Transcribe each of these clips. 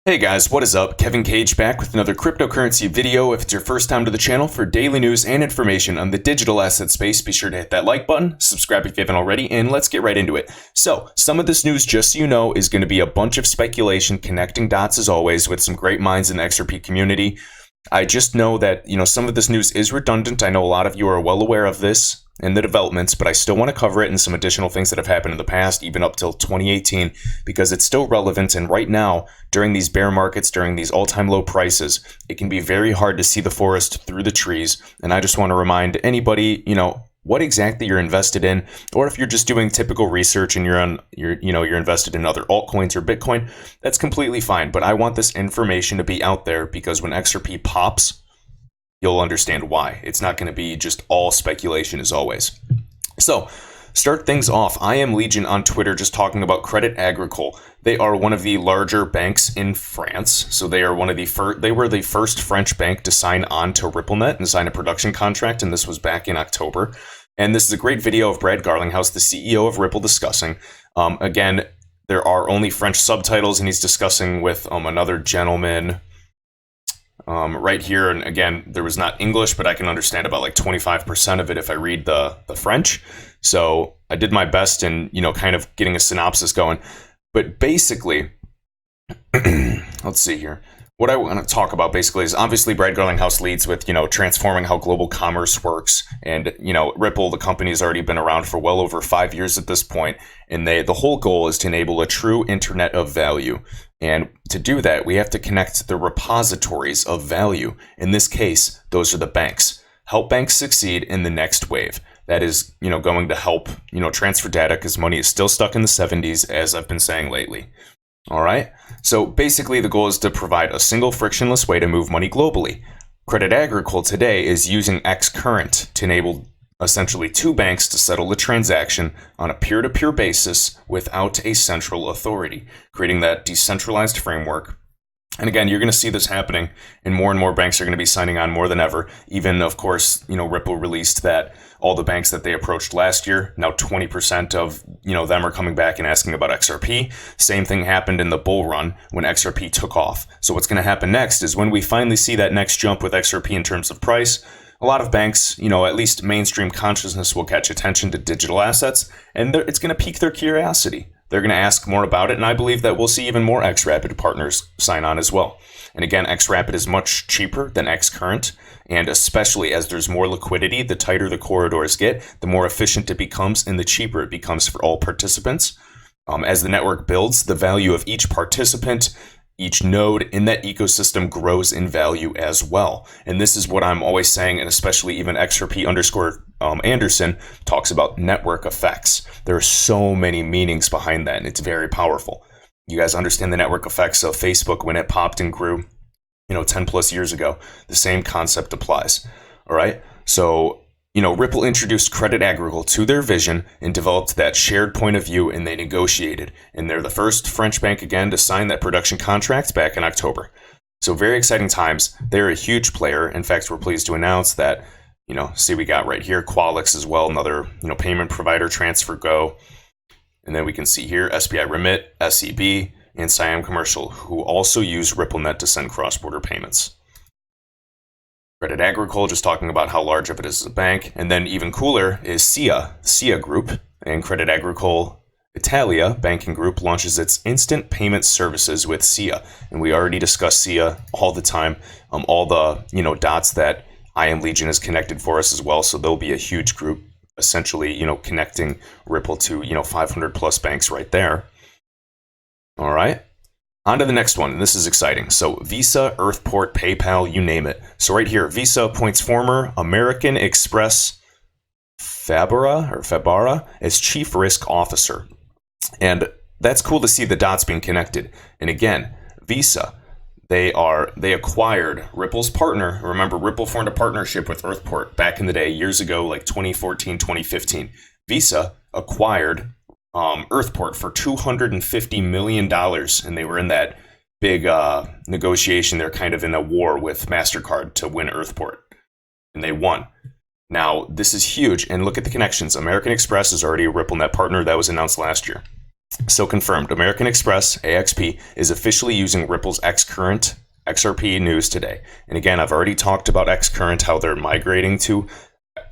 Hey guys, what is up? Kevin Cage back with another cryptocurrency video. If it's your first time to the channel, for daily news and information on the digital asset space, be sure to hit that like button, subscribe if you haven't already, and let's get right into it. So, some of this news, just so you know, is going to be a bunch of speculation, connecting dots as always, with some great minds in the XRP community. I just know that, some of this news is redundant. I know a lot of you are well aware of this and the developments, but I still want to cover it and some additional things that have happened in the past, even up till 2018, because it's still relevant. And right now, during these bear markets, during these all-time low prices, it can be very hard to see the forest through the trees. And I just want to remind anybody, what exactly you're invested in, or if you're just doing typical research and you're invested in other altcoins or Bitcoin, that's completely fine. But I want this information to be out there because when XRP pops, you'll understand why. It's not going to be just all speculation as always. So, start things off. I am Legion on Twitter, just talking about Credit Agricole. They are one of the larger banks in France. So they are one of the first. They were the first French bank to sign on to RippleNet and sign a production contract, and this was back in October. And this is a great video of Brad Garlinghouse, the CEO of Ripple, discussing. Again, there are only French subtitles, and he's discussing with another gentleman right here. And again, there was not English, but I can understand about like 25% of it if I read the French. So I did my best in, kind of getting a synopsis going. But basically, let's see here. What I want to talk about basically is obviously Brad Garlinghouse leads with, transforming how global commerce works. And, Ripple, the company, has already been around for well over 5 years at this point. And the whole goal is to enable a true internet of value. And to do that, we have to connect the repositories of value. In this case, those are the banks. Help banks succeed in the next wave. That is, going to help, transfer data because money is still stuck in the 70s, as I've been saying lately. All right. So basically, the goal is to provide a single frictionless way to move money globally. Credit Agricole today is using Xcurrent to enable essentially two banks to settle the transaction on a peer-to-peer basis without a central authority, creating that decentralized framework. And again, you're going to see this happening, and more banks are going to be signing on more than ever. Even, of course, Ripple released that all the banks that they approached last year, now 20% of, them are coming back and asking about XRP. Same thing happened in the bull run when XRP took off. So what's going to happen next is when we finally see that next jump with XRP in terms of price, a lot of banks, at least mainstream consciousness will catch attention to digital assets, and it's going to pique their curiosity. They're going to ask more about it, and I believe that we'll see even more XRapid partners sign on as well. And again, XRapid is much cheaper than Xcurrent, and especially as there's more liquidity, the tighter the corridors get, the more efficient it becomes, and the cheaper it becomes for all participants. As the network builds, the value of each participant, each node in that ecosystem grows in value as well. And this is what I'm always saying, and especially even XRP_Anderson talks about network effects. There are so many meanings behind that, and it's very powerful. You guys understand the network effects of Facebook when it popped and grew, 10 plus years ago. The same concept applies. All right. So, Ripple introduced Credit Agricole to their vision and developed that shared point of view, and they negotiated. And they're the first French bank again to sign that production contract back in October. So very exciting times. They're a huge player. In fact, we're pleased to announce that, see we got right here, Qualix as well, another, payment provider, TransferGo. And then we can see here, SBI Remit, SEB, and Siam Commercial, who also use RippleNet to send cross-border payments. Credit Agricole, just talking about how large of it is as a bank. And then even cooler is SIA Group, and Credit Agricole Italia Banking Group launches its instant payment services with SIA. And we already discuss SIA all the time, all the, dots that I Am Legion has connected for us as well. So there'll be a huge group essentially, connecting Ripple to, 500 plus banks right there. All right. On to the next one, and this is exciting. So Visa, Earthport, PayPal, you name it. So right here, Visa appoints former American Express Fabara as Chief Risk Officer. And that's cool to see the dots being connected. And again, Visa, they acquired Ripple's partner. Remember, Ripple formed a partnership with Earthport back in the day, years ago, like 2014, 2015. Visa acquired Earthport for $250 million, and they were in that big negotiation. They're kind of in a war with MasterCard to win Earthport, and they won. Now, this is huge, and look at the connections. American Express is already a RippleNet partner. That was announced last year. So confirmed, American Express, AXP, is officially using Ripple's Xcurrent XRP news today. And again, I've already talked about Xcurrent, how they're migrating to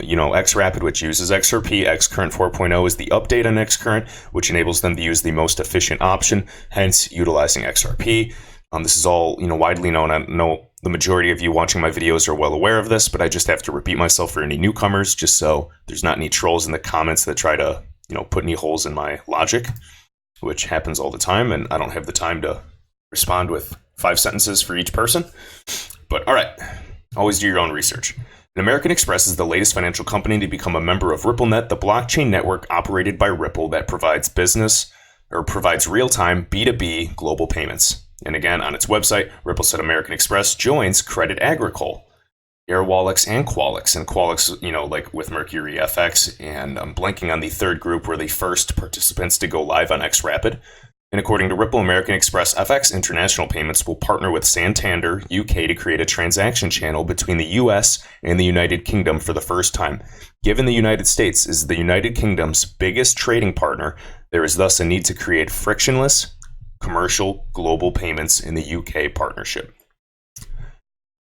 XRapid, which uses XRP. Xcurrent 4.0 is the update on Xcurrent, which enables them to use the most efficient option, hence utilizing XRP. This is all widely known. I know the majority of you watching my videos are well aware of this, but I just have to repeat myself for any newcomers, just so there's not any trolls in the comments that try to put any holes in my logic, which happens all the time, and I don't have the time to respond with 5 sentences for each person. But all right, always do your own research. And American Express is the latest financial company to become a member of RippleNet, the blockchain network operated by Ripple that provides real-time B2B global payments. And again, on its website, Ripple said American Express joins Credit Agricole, Airwallex, and Quallex. And Quallex, like with Mercury FX, and I'm blanking on the third group, were the first participants to go live on XRapid. And according to Ripple, American Express FX International Payments will partner with Santander UK to create a transaction channel between the US and the United Kingdom for the first time. Given the United States is the United Kingdom's biggest trading partner, there is thus a need to create frictionless commercial global payments in the UK partnership.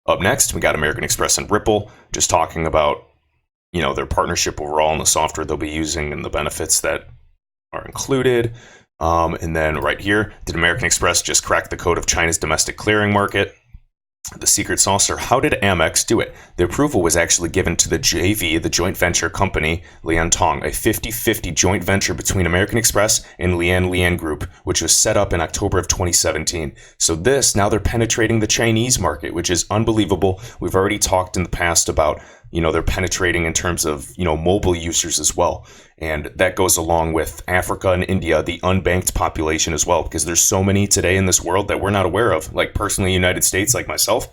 Up next, we got American Express and Ripple just talking about, their partnership overall and the software they'll be using and the benefits that are included. And then right here, did American Express just crack the code of China's domestic clearing market? The secret sauce, or how did Amex do it? The approval was actually given to the JV, the joint venture company, Liantong, a 50-50 joint venture between American Express and Lian Group, which was set up in October of 2017. So now they're penetrating the Chinese market, which is unbelievable. We've already talked in the past about, they're penetrating in terms of, mobile users as well. And that goes along with Africa and India, the unbanked population as well, because there's so many today in this world that we're not aware of. Like personally, United States, like myself,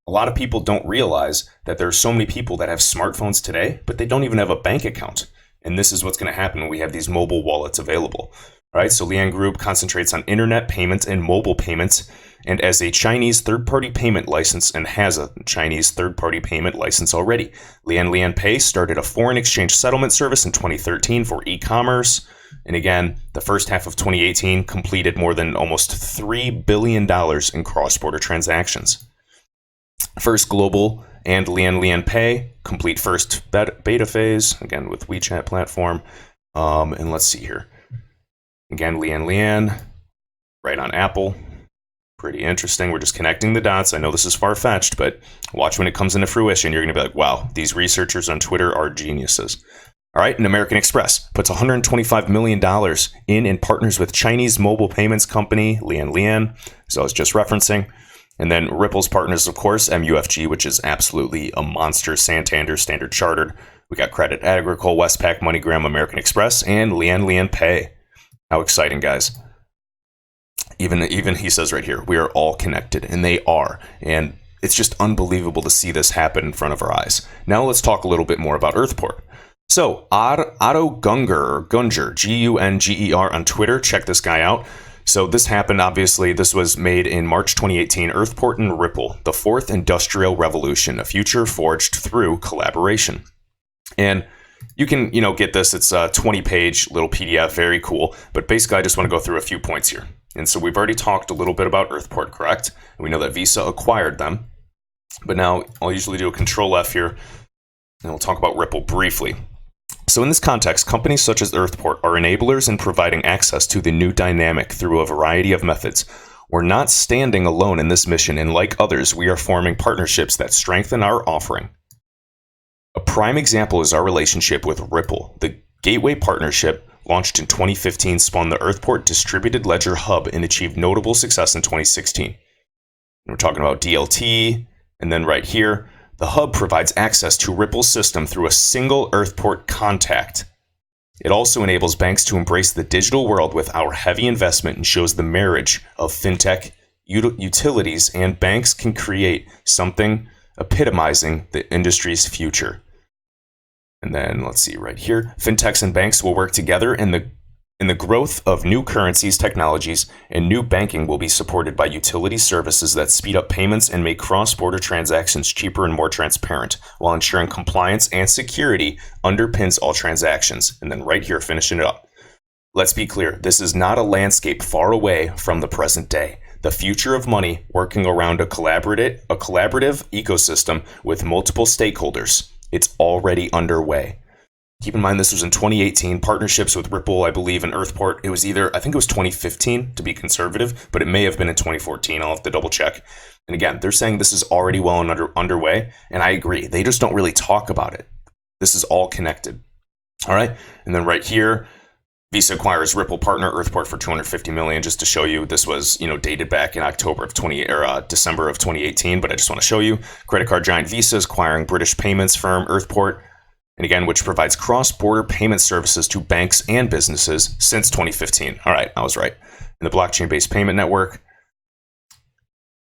a lot of people don't realize that there are so many people that have smartphones today, but they don't even have a bank account. And this is what's going to happen when we have these mobile wallets available. All right, so Lian Group concentrates on internet payments and mobile payments, and as a Chinese third-party payment license, and has a Chinese third-party payment license already. Lian Pay started a foreign exchange settlement service in 2013 for e-commerce, and again, the first half of 2018 completed more than almost $3 billion in cross-border transactions. First Global and Lian Pay complete first beta phase, again with WeChat platform, and let's see here. Again, Lian, right on Apple. Pretty interesting. We're just connecting the dots. I know this is far-fetched, but watch when it comes into fruition. You're going to be like, wow, these researchers on Twitter are geniuses. All right, and American Express puts $125 million in and partners with Chinese mobile payments company, Lian, so I was just referencing. And then Ripple's partners, of course, MUFG, which is absolutely a monster, Santander, Standard Chartered. We got Credit Agricole, Westpac, MoneyGram, American Express, and Lian Pay. How exciting, guys. Even he says right here, we are all connected, and they are. And it's just unbelievable to see this happen in front of our eyes. Now let's talk a little bit more about Earthport. So Otto Gunger, Gunger, on Twitter. Check this guy out. So this happened, obviously, this was made in March 2018, Earthport and Ripple, the fourth industrial revolution, a future forged through collaboration. And you can, get this. It's a 20-page little PDF, very cool. But basically, I just want to go through a few points here. And so we've already talked a little bit about Earthport, correct? We know that Visa acquired them. But now I'll usually do a Control F here, and we'll talk about Ripple briefly. So in this context, companies such as Earthport are enablers in providing access to the new dynamic through a variety of methods. We're not standing alone in this mission, and like others, we are forming partnerships that strengthen our offering. A prime example is our relationship with Ripple. The Gateway Partnership, launched in 2015, spun the Earthport Distributed Ledger Hub and achieved notable success in 2016. And we're talking about DLT, and then right here, the hub provides access to Ripple's system through a single Earthport contact. It also enables banks to embrace the digital world with our heavy investment and shows the marriage of fintech, utilities, and banks can create something epitomizing the industry's future. And then let's see right here, fintechs and banks will work together in the growth of new currencies, technologies, and new banking will be supported by utility services that speed up payments and make cross-border transactions cheaper and more transparent, while ensuring compliance and security underpins all transactions. And then right here, finishing it up. Let's be clear, this is not a landscape far away from the present day. The future of money working around a collaborative ecosystem with multiple stakeholders. It's already underway. Keep in mind, this was in 2018. Partnerships with Ripple, I believe, and Earthport. It was I think it was 2015 to be conservative, but it may have been in 2014. I'll have to double check. And again, they're saying this is already well underway, and I agree. They just don't really talk about it. This is all connected. All right, and then right here, Visa acquires Ripple partner Earthport for $250 million. Just to show you, this was dated back in December of 2018. But I just want to show you, credit card giant Visa is acquiring British payments firm Earthport, and again, which provides cross-border payment services to banks and businesses since 2015. All right, I was right. In the blockchain-based payment network.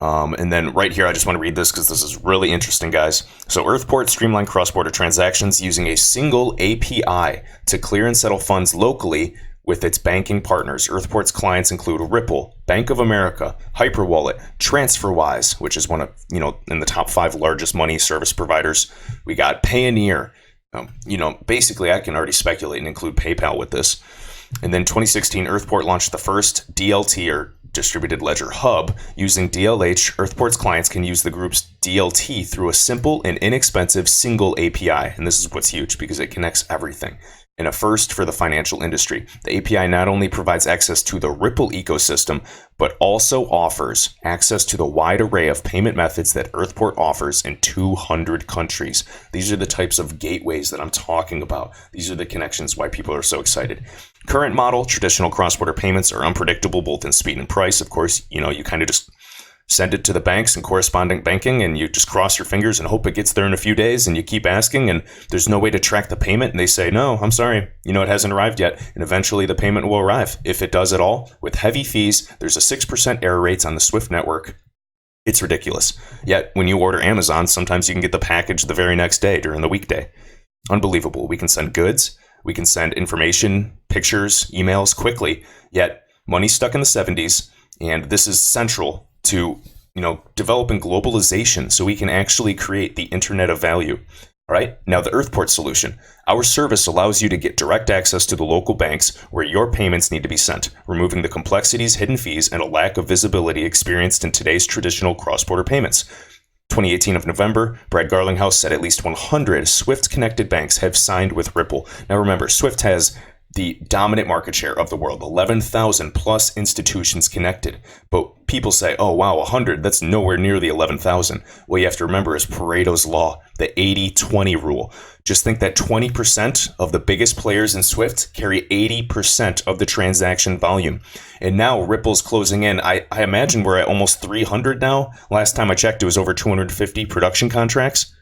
And then right here, I just want to read this because this is really interesting, guys. So Earthport streamlined cross-border transactions using a single API to clear and settle funds locally with its banking partners. Earthport's clients include Ripple, Bank of America, Hyperwallet, TransferWise, which is one of, in the top 5 largest money service providers. We got Payoneer. Basically, I can already speculate and include PayPal with this. And then 2016, Earthport launched the first DLT, or Distributed Ledger Hub. Using DLH, Earthport's clients can use the group's DLT through a simple and inexpensive single API. And this is what's huge because it connects everything. And a first for the financial industry. The API not only provides access to the Ripple ecosystem, but also offers access to the wide array of payment methods that Earthport offers in 200 countries. These are the types of gateways that I'm talking about. These are the connections why people are so excited. Current model, traditional cross-border payments are unpredictable both in speed and price. Of course, you kind of just send it to the banks and correspondent banking, and you just cross your fingers and hope it gets there in a few days, and you keep asking, and there's no way to track the payment, and they say, no, I'm sorry, it hasn't arrived yet, and eventually the payment will arrive, if it does at all. With heavy fees, there's a 6% error rates on the SWIFT network. It's ridiculous. Yet, when you order Amazon, sometimes you can get the package the very next day during the weekday. Unbelievable. We can send goods, we can send information, pictures, emails quickly, yet money's stuck in the 70s, and this is central to developing globalization so we can actually create the internet of value. All right, now the Earthport solution. Our service allows you to get direct access to the local banks where your payments need to be sent, removing the complexities, hidden fees, and a lack of visibility experienced in today's traditional cross-border payments. 2018 of November, Brad Garlinghouse said at least 100 SWIFT-connected banks have signed with Ripple. Now remember, SWIFT has the dominant market share of the world, 11,000 plus institutions connected. But people say, oh, wow, 100, that's nowhere near the 11,000. What you have to remember is Pareto's law, the 80-20 rule. Just think that 20% of the biggest players in SWIFT carry 80% of the transaction volume. And now Ripple's closing in. I imagine we're at almost 300 now. Last time I checked, it was over 250 production contracts.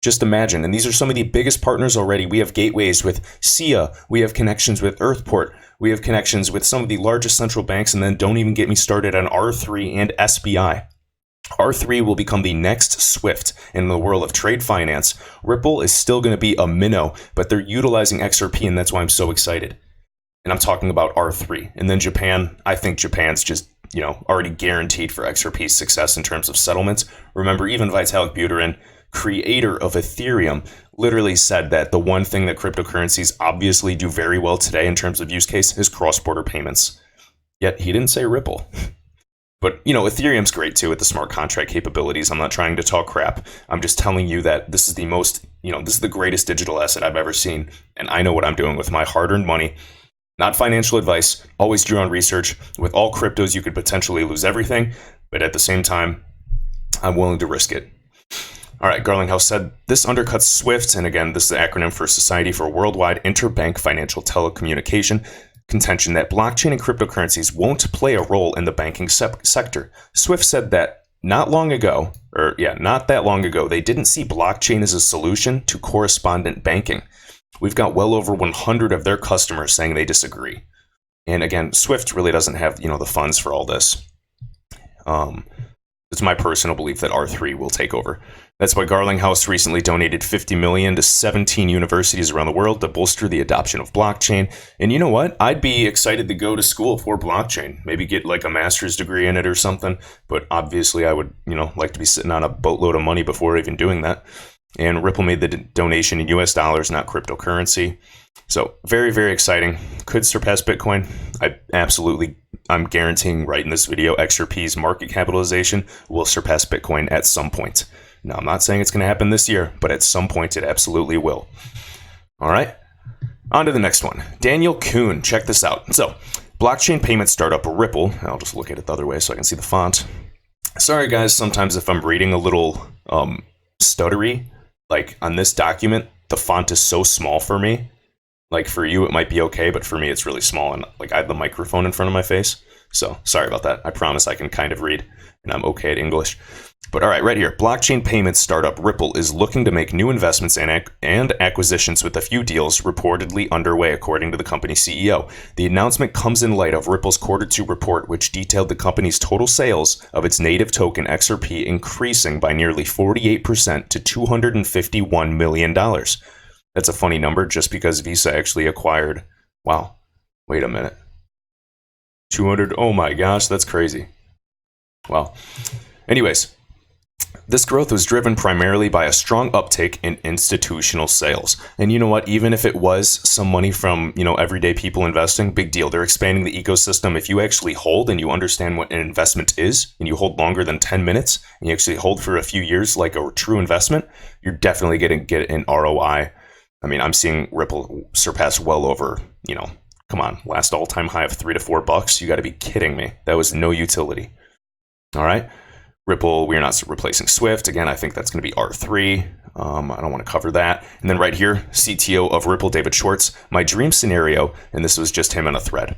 Just imagine, and these are some of the biggest partners already. We have gateways with SIA, we have connections with Earthport, we have connections with some of the largest central banks, and then don't even get me started on R3 and SBI. R3 will become the next SWIFT in the world of trade finance. Ripple is still going to be a minnow, but they're utilizing XRP, and that's why I'm so excited. And I'm talking about R3. And then Japan, I think Japan's just already guaranteed for XRP's success in terms of settlements. Remember, even Vitalik Buterin, creator of Ethereum, literally said that the one thing that cryptocurrencies obviously do very well today in terms of use case is cross-border payments. Yet he didn't say Ripple. But, Ethereum's great too with the smart contract capabilities. I'm not trying to talk crap. I'm just telling you that this is the most, this is the greatest digital asset I've ever seen. And I know what I'm doing with my hard-earned money. Not financial advice, always drew on research. With all cryptos, you could potentially lose everything. But at the same time, I'm willing to risk it. All right, Garlinghouse said, this undercuts SWIFT, and again, this is the acronym for Society for Worldwide Interbank Financial Telecommunication, contention that blockchain and cryptocurrencies won't play a role in the banking sector. SWIFT said that not that long ago, they didn't see blockchain as a solution to correspondent banking. We've got well over 100 of their customers saying they disagree. And again, SWIFT really doesn't have, the funds for all this. It's my personal belief that R3 will take over. That's why Garlinghouse recently donated $50 million to 17 universities around the world to bolster the adoption of blockchain. And you know what? I'd be excited to go to school for blockchain. Maybe get like a master's degree in it or something. But obviously I would, like to be sitting on a boatload of money before even doing that. And Ripple made the donation in US dollars, not cryptocurrency. So very, very exciting. Could surpass Bitcoin. I'm guaranteeing right in this video, XRP's market capitalization will surpass Bitcoin at some point. Now, I'm not saying it's going to happen this year, but at some point it absolutely will. All right, on to the next one. Daniel Kuhn, check this out. So, blockchain payment startup Ripple. I'll just look at it the other way so I can see the font. Sorry, guys, sometimes if I'm reading a little stuttery, like on this document, the font is so small for me. Like for you, it might be okay, but for me, it's really small. And like I have the microphone in front of my face. So sorry about that. I promise I can kind of read and I'm okay at English. But all right, right here. Blockchain payments startup Ripple is looking to make new investments and acquisitions with a few deals reportedly underway, according to the company's CEO. The announcement comes in light of Ripple's Q2 report, which detailed the company's total sales of its native token XRP increasing by nearly 48% to $251 million. That's a funny number just because Visa actually acquired, wow, wait a minute. 200, oh my gosh, that's crazy. Wow. Anyways, this growth was driven primarily by a strong uptake in institutional sales. And you know what? Even if it was some money from, everyday people investing, big deal. They're expanding the ecosystem. If you actually hold and you understand what an investment is, and you hold longer than 10 minutes, and you actually hold for a few years like a true investment, you're definitely going to get an ROI. I mean, I'm seeing Ripple surpass well over, come on, last all-time high of $3 to $4. You got to be kidding me. That was no utility. All right. Ripple, we're not replacing Swift. Again, I think that's going to be R3. I don't want to cover that. And then right here, CTO of Ripple, David Schwartz. My dream scenario, and this was just him in a thread.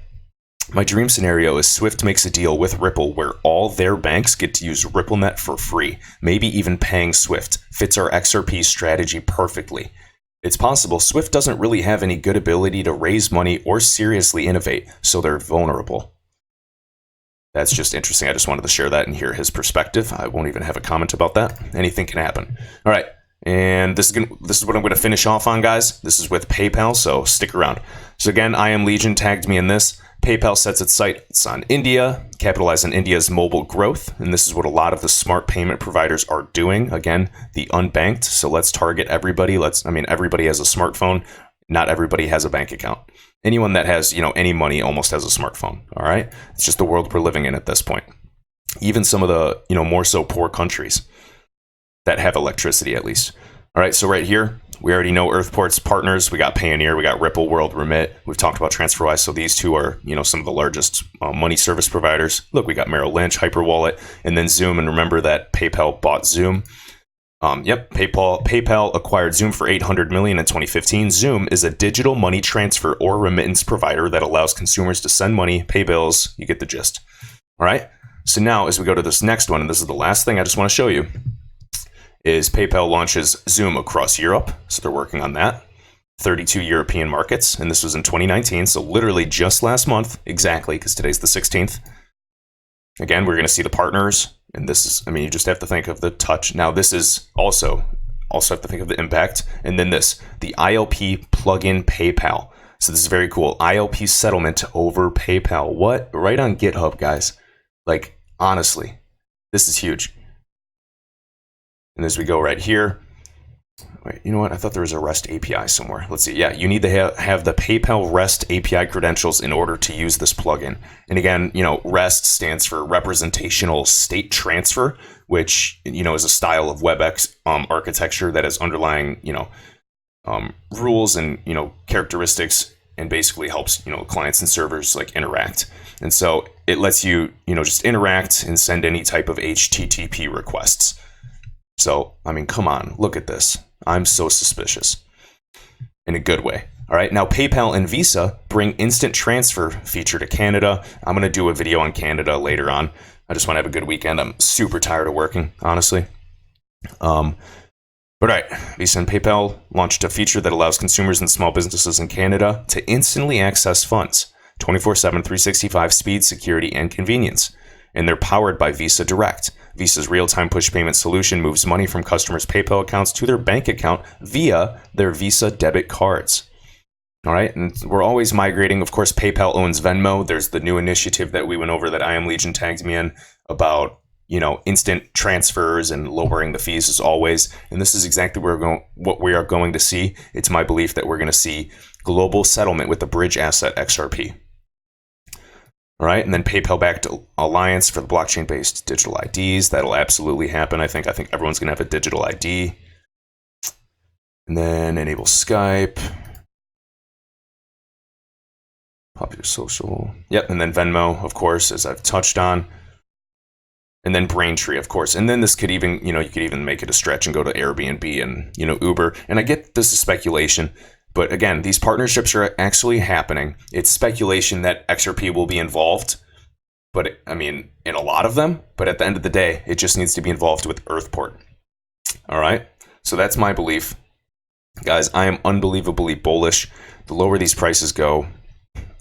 My dream scenario is Swift makes a deal with Ripple where all their banks get to use RippleNet for free, maybe even paying Swift. Fits our XRP strategy perfectly. It's possible Swift doesn't really have any good ability to raise money or seriously innovate, so they're vulnerable. That's just interesting. I just wanted to share that and hear his perspective. I won't even have a comment about that. Anything can happen. All right. And this is what I'm going to finish off on, guys. This is with PayPal, so stick around. So again, I Am Legion tagged me in this. PayPal sets its sights on India, capitalize on India's mobile growth, and this is what a lot of the smart payment providers are doing. Again, the unbanked. So let's target everybody. Everybody has a smartphone. Not everybody has a bank account. Anyone that has, any money almost has a smartphone. All right. It's just the world we're living in at this point. Even some of the, more so poor countries that have electricity, at least. All right. So right here, we already know Earthport's partners. We got Payoneer, we got Ripple, World Remit. We've talked about TransferWise. So these two are, some of the largest money service providers. Look, we got Merrill Lynch, Hyperwallet, and then Xoom. And remember that PayPal bought Xoom. PayPal acquired Xoom for $800 million in 2015. Xoom is a digital money transfer or remittance provider that allows consumers to send money, pay bills. You get the gist. All right. So now, as we go to this next one, and this is the last thing I just want to show you, is PayPal launches Xoom across Europe. So they're working on that. 32 European markets, and this was in 2019. So literally just last month, exactly, because today's the 16th. Again, we're going to see the partners. And this is, you just have to think of the touch. Now, this is also have to think of the impact. And then the ILP plugin PayPal. So this is very cool. ILP settlement over PayPal. What? Right on GitHub, guys. Like, honestly, this is huge. And as we go right here, wait, you know what? I thought there was a REST API somewhere. Let's see. Yeah, you need to have the PayPal REST API credentials in order to use this plugin. And again, REST stands for Representational State Transfer, which, is a style of WebEx architecture that has underlying, rules and, characteristics and basically helps, clients and servers like interact. And so it lets you, just interact and send any type of HTTP requests. So, come on, look at this. I'm so suspicious in a good way. All right. Now, PayPal and Visa bring instant transfer feature to Canada. I'm going to do a video on Canada later on. I just want to have a good weekend. I'm super tired of working, honestly. But all right. Visa and PayPal launched a feature that allows consumers and small businesses in Canada to instantly access funds 24/7, 365 speed, security, and convenience. And they're powered by Visa Direct. Visa's real-time push payment solution moves money from customers' PayPal accounts to their bank account via their Visa debit cards. All right, and we're always migrating. Of course, PayPal owns Venmo. There's the new initiative that we went over that I Am Legion tagged me in about, instant transfers and lowering the fees as always. And this is exactly what we are going to see. It's my belief that we're going to see global settlement with the bridge asset XRP. All right, and then PayPal Bakkt alliance for the blockchain-based digital IDs. That'll absolutely happen. I think everyone's going to have a digital ID. And then enable Skype. Popular social. Yep, and then Venmo, of course, as I've touched on. And then Braintree, of course. And then this could even, you could even make it a stretch and go to Airbnb and, Uber. And I get this is speculation. But again, these partnerships are actually happening. It's speculation that XRP will be involved, but in a lot of them. But at the end of the day, it just needs to be involved with Earthport. All right. So that's my belief. Guys, I am unbelievably bullish. The lower these prices go,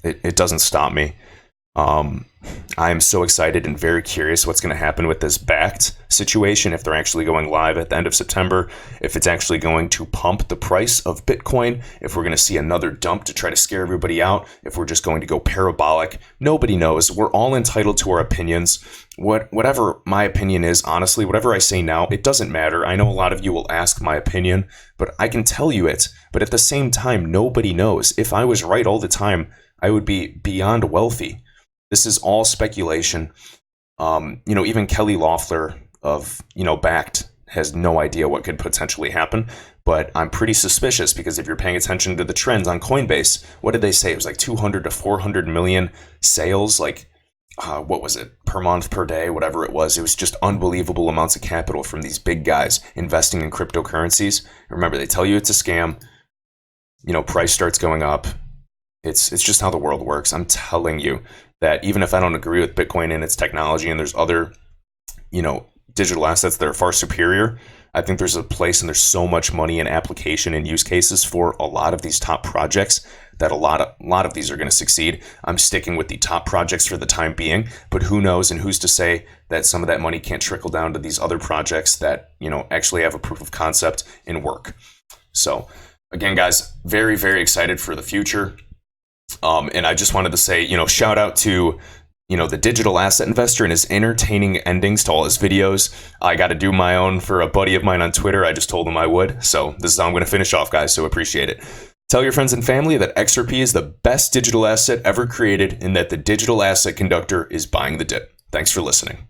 it doesn't stop me. I am so excited and very curious what's going to happen with this Bakkt situation, if they're actually going live at the end of September, if it's actually going to pump the price of Bitcoin, if we're going to see another dump to try to scare everybody out, if we're just going to go parabolic. Nobody knows. We're all entitled to our opinions. Whatever my opinion is, honestly, whatever I say now, it doesn't matter. I know a lot of you will ask my opinion, but I can tell you it. But at the same time, nobody knows. If I was right all the time, I would be beyond wealthy. This is all speculation. Even Kelly Loeffler of, Bakkt has no idea what could potentially happen. But I'm pretty suspicious because if you're paying attention to the trends on Coinbase, what did they say? It was like 200 to 400 million sales, what was it, per month, per day, whatever it was. It was just unbelievable amounts of capital from these big guys investing in cryptocurrencies. Remember, they tell you it's a scam. Price starts going up. It's just how the world works. I'm telling you that even if I don't agree with Bitcoin and its technology, and there's other, digital assets that are far superior, I think there's a place and there's so much money and application and use cases for a lot of these top projects that a lot of these are going to succeed. I'm sticking with the top projects for the time being, but who knows and who's to say that some of that money can't trickle down to these other projects that, actually have a proof of concept and work. So again, guys, very, very excited for the future. And I just wanted to say, shout out to, the digital asset investor and his entertaining endings to all his videos. I got to do my own for a buddy of mine on Twitter. I just told him I would. So this is how I'm going to finish off, guys. So appreciate it. Tell your friends and family that XRP is the best digital asset ever created and that the digital asset conductor is buying the dip. Thanks for listening.